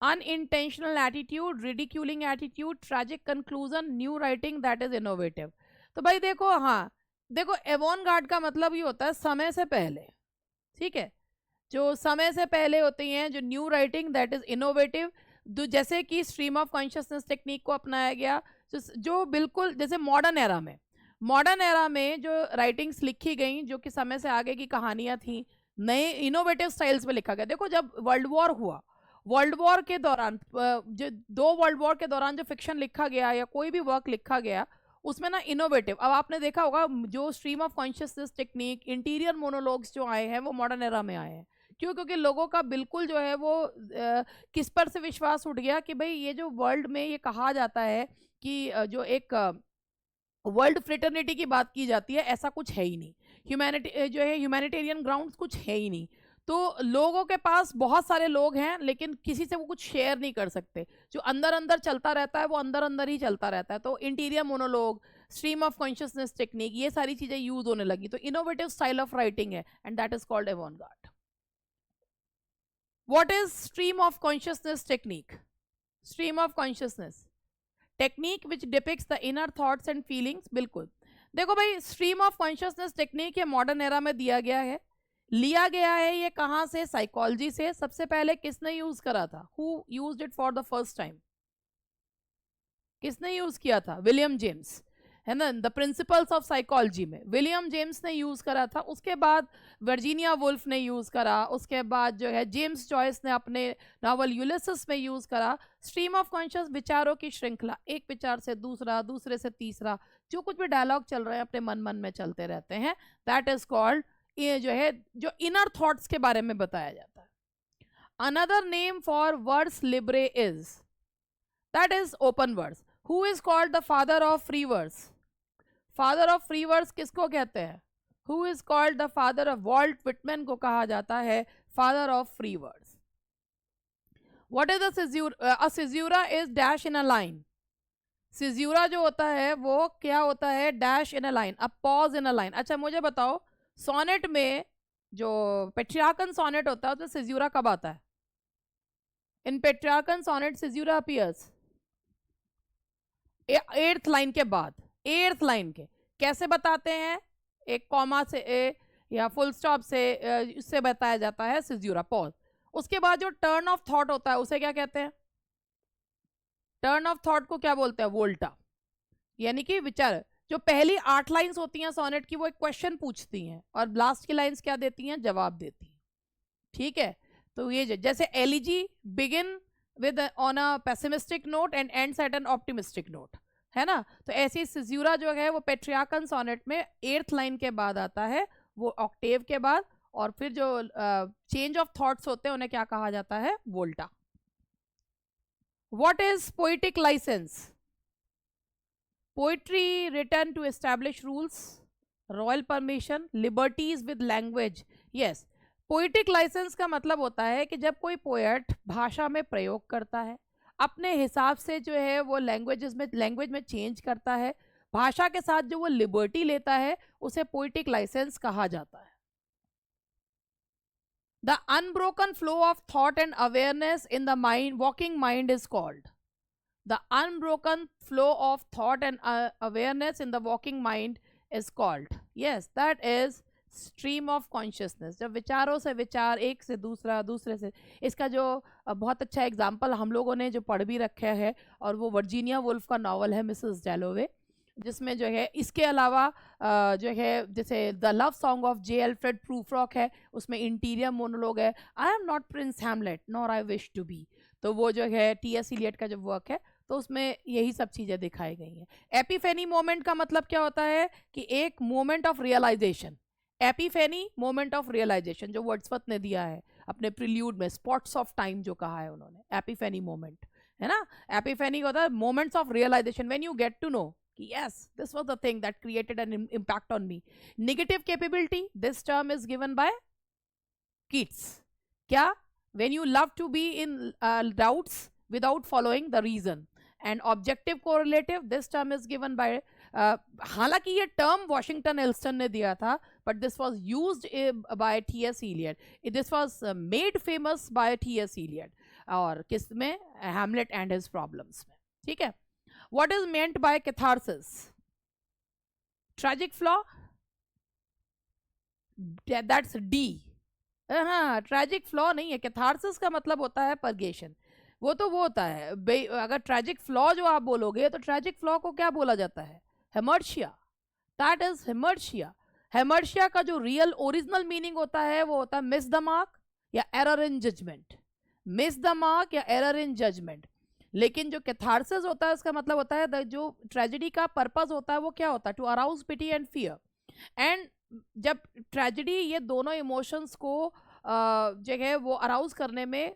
Unintentional attitude, ridiculing attitude, tragic conclusion, new writing, that is innovative. तो भाई देखो, हाँ देखो, एवॉनगार्ड का मतलब ये होता है समय से पहले। ठीक है, जो समय से पहले होती हैं, जो new writing, that is innovative. जैसे कि स्ट्रीम ऑफ कॉन्शियसनेस टेक्निक को अपनाया गया, जो बिल्कुल जैसे मॉडर्न एरा में जो राइटिंग्स लिखी गई जो कि समय से आगे की कहानियां थी, नए इनोवेटिव स्टाइल्स में लिखा गया। देखो जब वर्ल्ड वॉर हुआ, वर्ल्ड वॉर के दौरान जो 2 वर्ल्ड वॉर के दौरान जो फिक्शन लिखा गया या कोई भी वर्क लिखा गया, उसमें ना इनोवेटिव, अब आपने देखा होगा जो stream of consciousness technique, interior monologues जो आए हैं वो मॉडर्न एरा में आए हैं। क्यों? क्योंकि लोगों का बिल्कुल जो है वो किस पर से विश्वास उठ गया कि भाई ये जो वर्ल्ड में ये कहा जाता है कि जो एक वर्ल्ड फ्रेटर्निटी की बात की जाती है, ऐसा कुछ है ही नहीं। ह्यूमैनिटी जो है ह्यूमैनिटेरियन ग्राउंड्स कुछ है ही नहीं। तो लोगों के पास बहुत सारे लोग हैं लेकिन किसी से वो कुछ शेयर नहीं कर सकते। जो अंदर अंदर चलता रहता है वो अंदर अंदर ही चलता रहता है। तो interior monologue, stream of consciousness technique, ये सारी चीजें यूज होने लगी। तो इनोवेटिव स्टाइल ऑफ राइटिंग है and that is called avant-garde. What is stream of consciousness technique? Stream of consciousness technique which depicts the inner thoughts and feelings. बिल्कुल देखो भाई, स्ट्रीम ऑफ कॉन्शियसनेस टेक्निक ये modern era में दिया गया है। लिया गया है ये कहाँ से? साइकोलॉजी से। सबसे पहले किसने यूज करा था? Who used it for the first time? किसने यूज किया था? विलियम जेम्स, है ना। द प्रिंसिपल्स ऑफ साइकोलॉजी में विलियम जेम्स ने यूज करा था। उसके बाद वर्जीनिया वुल्फ ने यूज करा। उसके बाद जो है जेम्स जॉयस ने अपने नॉवल यूलिसिस में यूज करा। स्ट्रीम ऑफ कॉन्शियस विचारों की श्रृंखला, एक विचार से दूसरा, दूसरे से तीसरा, जो कुछ भी डायलॉग चल रहे हैं अपने मन में चलते रहते हैं, दैट इज कॉल्ड, ये जो है जो इनर थॉट्स के बारे में बताया जाता है। Another name for words libre is, that is open words. Who is called the father of free words? Father of free words किसको कहते हैं? Who is called the father of, Walt Whitman को कहा जाता है father of free words. What is a caesura? Is dash in a line. Caesura जो होता है वो क्या होता है? Dash in a line, a pause in a line. अच्छा मुझे बताओ, सोनेट में जो पेट्रियार्कन सोनेट होता है उसमें सिज्यूरा कब आता है? इन पेट्रियार्कन सोनेट सिज्यूरा अपीयर्स 8th लाइन के बाद। 8th लाइन के कैसे बताते हैं? एक कॉमा से या फुल स्टॉप से इससे बताया जाता है सिज्यूरा, पॉज। उसके बाद जो टर्न ऑफ थॉट होता है उसे क्या कहते हैं? टर्न ऑफ थॉट को क्या बोलते हैं? वोल्टा। यानी कि विचार, जो पहली 8 लाइंस होती हैं सोनेट की वो एक क्वेश्चन पूछती हैं और लास्ट की लाइंस क्या देती हैं? जवाब देती हैं। ठीक है, तो ये जैसे elegy begin with on a pessimistic note and ends at N optimistic note, है ना। तो ऐसी सिज्यूरा जो है वो पेट्रियार्कन सोनेट में 8th लाइन के बाद आता है, वो ऑक्टेव के बाद। और फिर जो चेंज ऑफ थॉट्स होते हैं उन्हें क्या कहा जाता है? Volta. What is poetic licence? Poetry written to establish rules, royal permission, liberties with language. Yes, poetic licence का मतलब होता है कि जब कोई पोएट भाषा में प्रयोग करता है, अपने हिसाब से जो है वो लैंग्वेज में चेंज करता है, भाषा के साथ जो वो लिबर्टी लेता है, उसे पोइटिक लाइसेंस कहा जाता है। The unbroken flow of thought and awareness in the mind, walking mind is called. The unbroken flow of thought and awareness in the walking mind is called, yes, that is stream of consciousness। जब विचारों से विचार, एक से दूसरा, दूसरे से, इसका जो बहुत अच्छा एग्जाम्पल हम लोगों ने जो पढ़ भी रखा है और वो वर्जीनिया वुल्फ का नॉवल है मिसेस डैलोवे, जिसमें जो है इसके अलावा जो है जैसे the love song of J Alfred Prufrock है, उसमें इंटीरियर मोनोलॉग है, I am not Prince Hamlet nor I wish to be. तो वो जो है टी.एस. इलियट का जो वर्क है तो उसमें यही सब चीज़ें दिखाई गई हैं। एपिफेनी मोमेंट का मतलब क्या होता है? कि एक moment of realisation, epiphany moment of realisation, जो वर्ड्सवर्थ ने दिया है अपने प्रिल्यूड में, स्पॉट्स ऑफ टाइम जो कहा है उन्होंने, एपिफेनी मोमेंट, है ना। एपिफेनी होता है moments of realisation, when you get to know कि yes this was the thing that created an impact on me. Negative capability, this term is given by Keats. क्या? when you love to be in doubts without following the reason। and objective correlative, this term is given by हालांकि ये term Washington Elston ने दिया था, but this was used by T.S. Eliot, this was made famous by T.S. Eliot, और किस में? Hamlet and his problems में। ठीक है। what is meant by catharsis? tragic flaw, that's D। हाँ, ट्रैजिक फ्लॉ नहीं है। कैथारसिस का मतलब होता है परगेशन, वो होता है अगर ट्रैजिक फ्लॉ जो आप बोलोगे तो ट्रैजिक फ्लॉ को क्या बोला जाता है? हेमर्शिया, दैट इज हेमर्शिया। हेमर्शिया का जो रियल ओरिजिनल मीनिंग होता है वो होता है मिस द मार्क या error in judgement. Miss the mark या एरर इन जजमेंट। लेकिन जो कैथारसिस होता है उसका मतलब होता है जो ट्रेजेडी का पर्पस होता है वो क्या होता है, to arouse pity and fear. And जब ट्रेजेडी ये दोनों इमोशंस को जो है वो अराउज करने में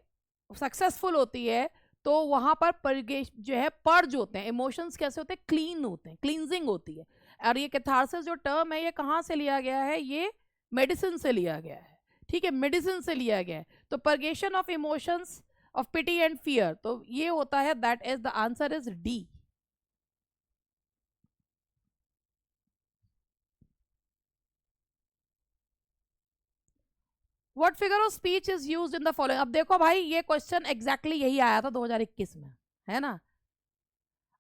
सक्सेसफुल होती है, तो वहां पर जो है पर्ज होते हैं, इमोशंस कैसे होते हैं, क्लीन होते हैं, क्लींजिंग होती है। और ये कैथारसिस जो टर्म है ये कहाँ से लिया गया है, ये मेडिसिन से लिया गया है, ठीक है, मेडिसिन से लिया गया है। तो purgation of emotions of pity and fear, तो ये होता है, that is the answer is D. What figure of speech is used in the following. अब देखो भाई ये क्वेश्चन एग्जैक्टली यही आया था 2021 में, है ना,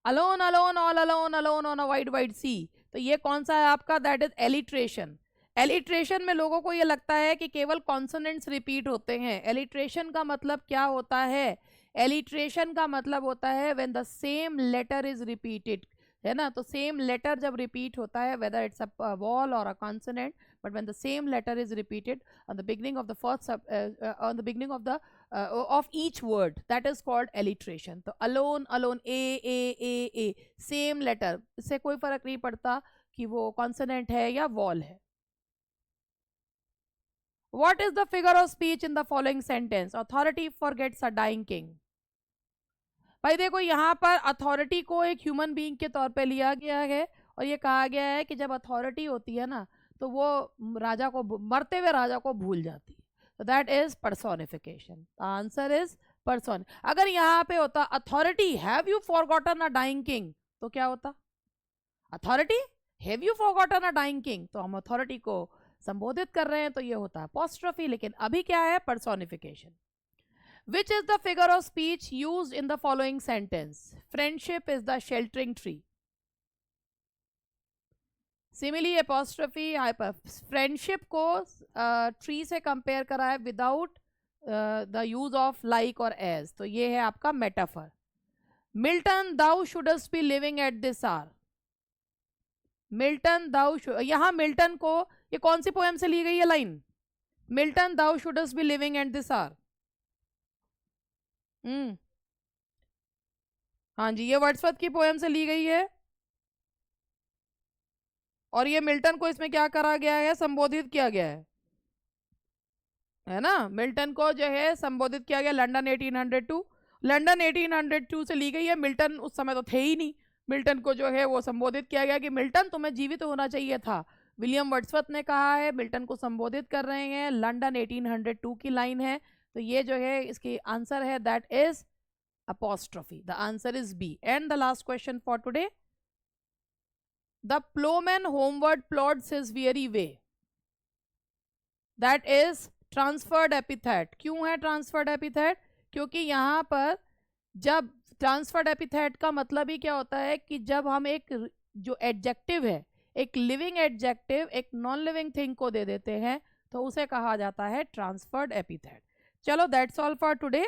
alone alone all alone alone on a wide wide sea. तो ये कौन सा है आपका, दैट इज एलिट्रेशन। एलिट्रेशन में लोगों को ये लगता है कि केवल कॉन्सोनेंट्स रिपीट होते हैं। एलिट्रेशन का मतलब क्या होता है, एलिट्रेशन का मतलब होता है when the same letter is repeated, है ना। तो सेम लेटर जब रिपीट होता है, वेदर इट्स अ वॉल और अ consonant, but when the same letter is repeated on the beginning of the first on the beginning of the of each word, that is called alliteration. तो alone alone a same letter, इससे कोई फर्क नहीं पड़ता कि वो consonant है या वॉल है। What is the figure of speech in the following sentence? Authority forgets a dying king. भाई देखो यहाँ पर अथॉरिटी को एक ह्यूमन बीइंग के तौर पे लिया गया है, और ये कहा गया है कि जब अथॉरिटी होती है ना तो वो राजा को, मरते हुए राजा को भूल जाती है। तो that is personification, answer is person. अगर यहाँ पे होता authority have you forgotten a dying king, तो क्या होता, authority have you forgotten a dying king, तो हम अथॉरिटी को संबोधित कर रहे हैं तो ये होता है अपोस्ट्रोफी। लेकिन अभी क्या है, personification. Which is the figure of speech used in the following sentence? Friendship is the sheltering tree. Simile apostrophe hyper, friendship को ट्री से कंपेयर करा है without the use of like और एज, तो ये है आपका metaphor. Milton thou shouldst be living at this hour, Milton thou, यहाँ मिल्टन को, ये कौन सी पोएम से ली गई है line, Milton thou shouldst be living at this hour. हाँ जी, ये वर्ड्सवर्थ की पोएम से ली गई है, और ये मिल्टन को इसमें क्या करा गया है, संबोधित किया गया है ना। मिल्टन को जो है संबोधित किया गया लंदन 1802, लंदन 1802 से ली गई है। मिल्टन उस समय तो थे ही नहीं, मिल्टन को जो है वो संबोधित किया गया कि मिल्टन तुम्हें जीवित होना चाहिए था। विलियम वर्ड्सवर्थ ने कहा है, मिल्टन को संबोधित कर रहे हैं, लंदन 1802 की लाइन है। तो ये जो है इसकी आंसर है, that is apostrophe. The answer is B. And the last question for today. The ploughman homeward plods his weary way. That is transferred epithet. क्यों है transferred epithet? क्योंकि यहाँ पर जब transferred epithet का मतलब ही क्या होता है कि जब हम एक जो adjective है, एक living adjective एक non living thing को दे देते हैं, तो उसे कहा जाता है transferred epithet. चलो, that's all for today.